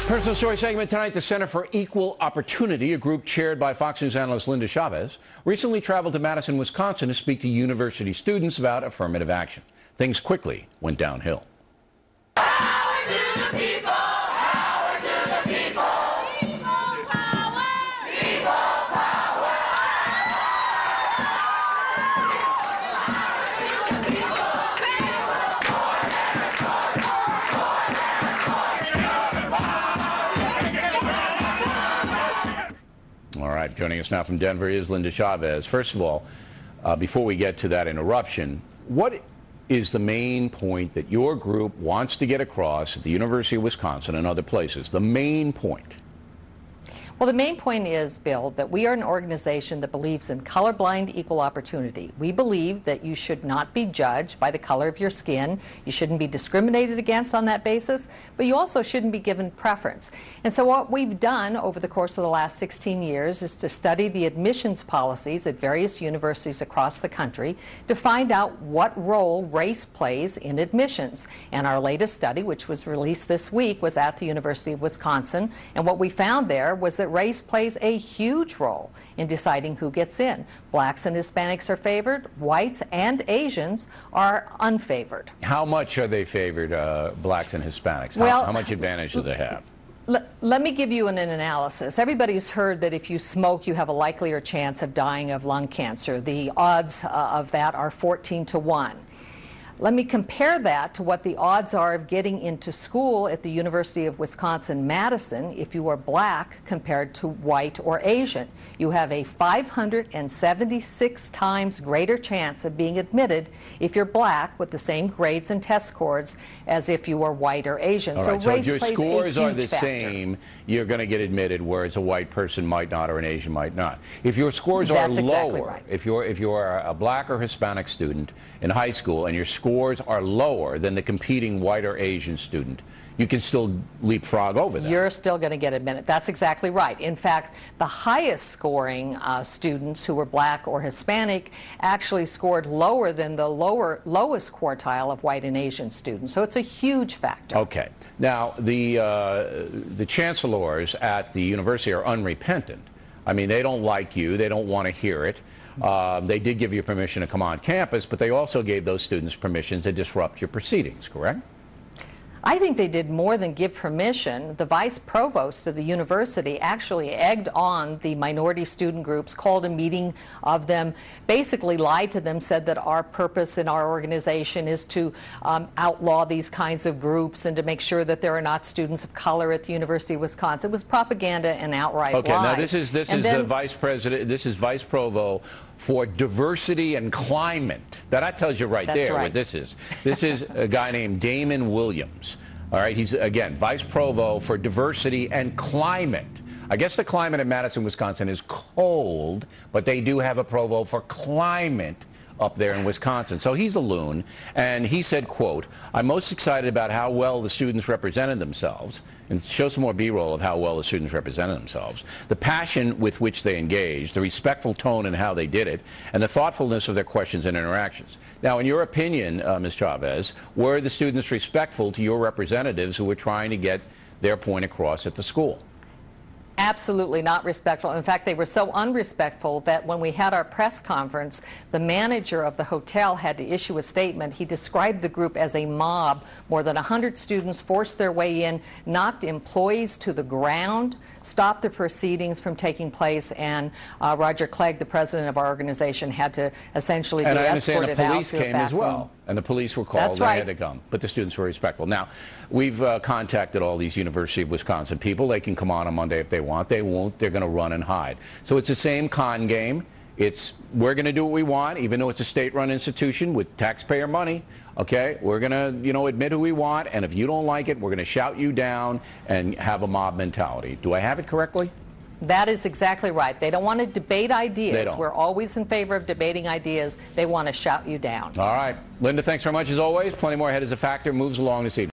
Personal story segment tonight. The Center for Equal Opportunity, a group chaired by Fox News analyst Linda Chavez, recently traveled to Madison, Wisconsin to speak to university students about affirmative action. Things quickly went downhill. Power to the people! Power to the people! People power! People power! Power to the people! All right, joining us now from Denver is Linda Chavez. First of all, before we get to that interruption, what is the main point that your group wants to get across at the University of Wisconsin and other places? The main point. Well, the main point is, Bill, that we are an organization that believes in colorblind equal opportunity. We believe that you should not be judged by the color of your skin. You shouldn't be discriminated against on that basis, but you also shouldn't be given preference. And so what we've done over the course of the last 16 years is to study the admissions policies at various universities across the country to find out what role race plays in admissions. And our latest study, which was released this week, was at the University of Wisconsin. And what we found there was that race plays a huge role in deciding who gets in. Blacks and Hispanics are favored, whites and Asians are unfavored. How much are they favored, blacks and Hispanics? How much advantage do they have? Let me give you an analysis. Everybody's heard that if you smoke, you have a likelier chance of dying of lung cancer. The odds of that are 14 to 1. Let me compare that to what the odds are of getting into school at the University of Wisconsin Madison if you are black compared to white or Asian. You have a 576 times greater chance of being admitted if you're black with the same grades and test scores as if you were white or Asian. All right, so race if your plays scores a are huge the factor. same, you're going to get admitted, whereas a white person might not or an Asian might not. If your scores are That's lower, exactly right. if you're a black or Hispanic student in high school and your scores are lower than the competing white or Asian student, you can still leapfrog over that. You're still going to get admitted. That's exactly right. In fact, the highest scoring students who were black or Hispanic actually scored lower than the lowest quartile of white and Asian students. So it's a huge factor. Okay. Now, the chancellors at the university are unrepentant. I mean, they don't like you. They don't want to hear it. They did give you permission to come on campus, but they also gave those students permission to disrupt your proceedings, correct? I think they did more than give permission. The vice provost of the university actually egged on the minority student groups, called a meeting of them, basically lied to them, said that our purpose in our organization is to outlaw these kinds of groups and to make sure that there are not students of color at the University of Wisconsin. It was propaganda and outright lies. Okay, now this is the vice president, this is vice provost for diversity and climate. That tells you right there what this is. This is a guy named Damon Williams. All right, he's, again, vice provost for diversity and climate. I guess the climate in Madison, Wisconsin is cold, but they do have a provost for climate up there in Wisconsin. So he's a loon, and he said, quote, "I'm most excited about how well the students represented themselves," and show some more B-roll of how well the students represented themselves, "the passion with which they engaged, the respectful tone in how they did it, and the thoughtfulness of their questions and interactions." Now, in your opinion, Ms. Chavez, were the students respectful to your representatives who were trying to get their point across at the school? Absolutely not respectful. In fact, they were so unrespectful that when we had our press conference, the manager of the hotel had to issue a statement. He described the group as a mob. More than 100 students forced their way in, knocked employees to the ground, stopped the proceedings from taking place, and Roger Clegg, the president of our organization, had to essentially be escorted out. And I understand the police came as well. Room. And the police were called. That's right. They had to come. But the students were respectful. Now, we've contacted all these University of Wisconsin people. They can come on Monday if they want. They won't. They're going to run and hide. So it's the same con game. It's, we're going to do what we want, even though it's a state-run institution with taxpayer money. Okay? We're going to, admit who we want. And if you don't like it, we're going to shout you down and have a mob mentality. Do I have it correctly? That is exactly right. They don't want to debate ideas. They don't. We're always in favor of debating ideas. They want to shout you down. All right. Linda, thanks very much as always. Plenty more ahead as a factor moves along this evening.